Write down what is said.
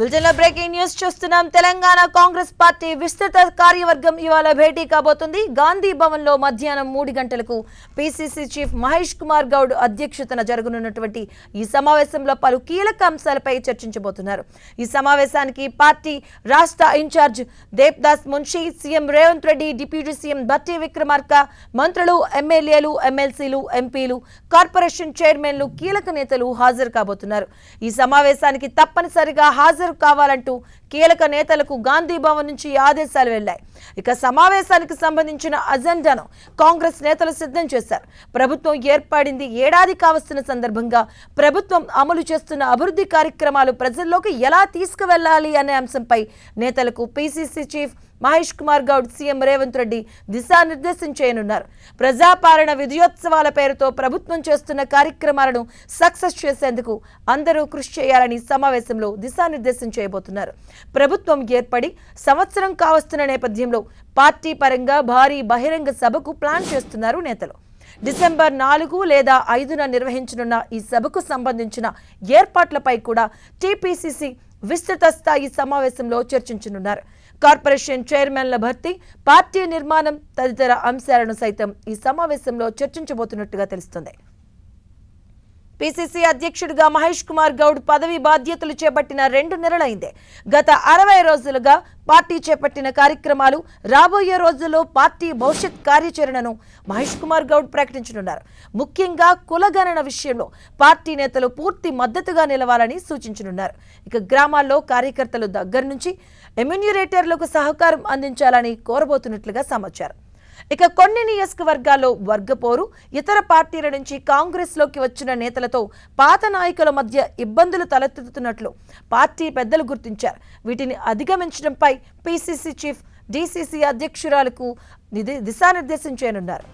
బులెటిన్లో breaking news చూస్తున్నాం. Telangana Congress party విస్తృత కార్యవర్గం ఇవాళ భేటీ కాబోతుంది. గాంధీ భవన్ లో మధ్యాహ్నం 3 గంటలకు పిసిసి చీఫ్ మహేష్ కుమార్ గౌడ్ అధ్యక్షతన జరగనున్నటువంటి ఈ సమావేశంలో పలు కీలక అంశాలపై చర్చించబోతున్నారు. ఈ సమావేశానికి పార్టీ రాష్ట్ర incharge Devdas Munshi, CM Revanth Reddy, deputy CM Bhatti Vikramarka, మంత్రులు, ఎమ్మెల్యేలు, ఎమ్మెల్సీలు, ఎంపీలు, కార్పొరేషన్ చైర్మన్లు, కీలక నేతలు హాజరు కాబోతున్నారు. ఈ సమావేశానికి తప్పనిసరిగా హాజరు కావాలంటూ కీలక నేతలకు గాంధీ భవన్ నుంచి ఆదేశాలు వెళ్లాయి. ఇక సమావేశానికి సంబంధించిన అజెండాను కాంగ్రెస్ నేతలు సిద్ధం చేశారు. ప్రభుత్వం ఏర్పడింది ఏడాది కావస్తున్న సందర్భంగా ప్రభుత్వం అమలు చేస్తున్న అభివృద్ధి కార్యక్రమాలు ప్రజల్లోకి ఎలా తీసుకువెళ్లాలి అనే అంశంపై నేతలకు PCC chief Mahesh Kumar Goud, CM Revanth Reddy దిశానిర్దేశం చేయనున్నారు. ప్రజాపాలన విజయోత్సవాల పేరుతో ప్రభుత్వం చేస్తున్న కార్యక్రమాలను సక్సెస్ చేసేందుకు అందరూ కృషి చేయాలని సమావేశంలో దిశానిర్దేశం చేయబోతున్నారు. ప్రభుత్వం ఏర్పడి సంవత్సరం కావస్తున్న నేపథ్యంలో పార్టీ పరంగా భారీ బహిరంగ సభకు ప్లాన్ చేస్తున్నారు నేతలు. డిసెంబర్ 4 లేదా 5న నిర్వహించనున్న ఈ సభకు సంబంధించిన ఏర్పాట్లపై కూడా టీపీసీసీ విస్తృత స్థాయి సమావేశంలో చర్చించనున్నారు. కార్పొరేషన్ చైర్మన్ల భర్తీ, పార్టీ నిర్మాణం తదితర అంశాలను సైతం ఈ సమావేశంలో చర్చించబోతున్నట్టుగా తెలుస్తుంది. పిసిసి అధ్యక్షుడిగా మహేష్ కుమార్ గౌడ్ పదవి బాధ్యతలు చేపట్టిన 2 నెలలైందే. గత 60 రోజులుగా పార్టీ చేపట్టిన కార్యక్రమాలు, రాబోయే రోజుల్లో పార్టీ భవిష్యత్ కార్యాచరణను మహేష్ కుమార్ గౌడ్ ప్రకటించనున్నారు. ముఖ్యంగా కులగణన విషయంలో పార్టీ నేతలు పూర్తి మద్దతుగా నిలవాలని సూచించనున్నారు. ఇక గ్రామాల్లో కార్యకర్తలు దగ్గర నుంచి ఎమ్యూనరేటర్లకు సహకారం అందించాలని కోరబోతున్నట్లుగా సమాచారం. ఇక కొన్ని నియోజకవర్గాల్లో వర్గపోరు, ఇతర పార్టీల నుంచి కాంగ్రెస్ లోకి వచ్చిన నేతలతో పాత నాయకుల మధ్య ఇబ్బందులు తలెత్తుతున్నట్లు పార్టీ పెద్దలు గుర్తించారు. వీటిని అధిగమించడంపై పిసిసి చీఫ్, డిసిసి అధ్యక్షురాలకు దిశానిర్దేశం చేయనున్నారు.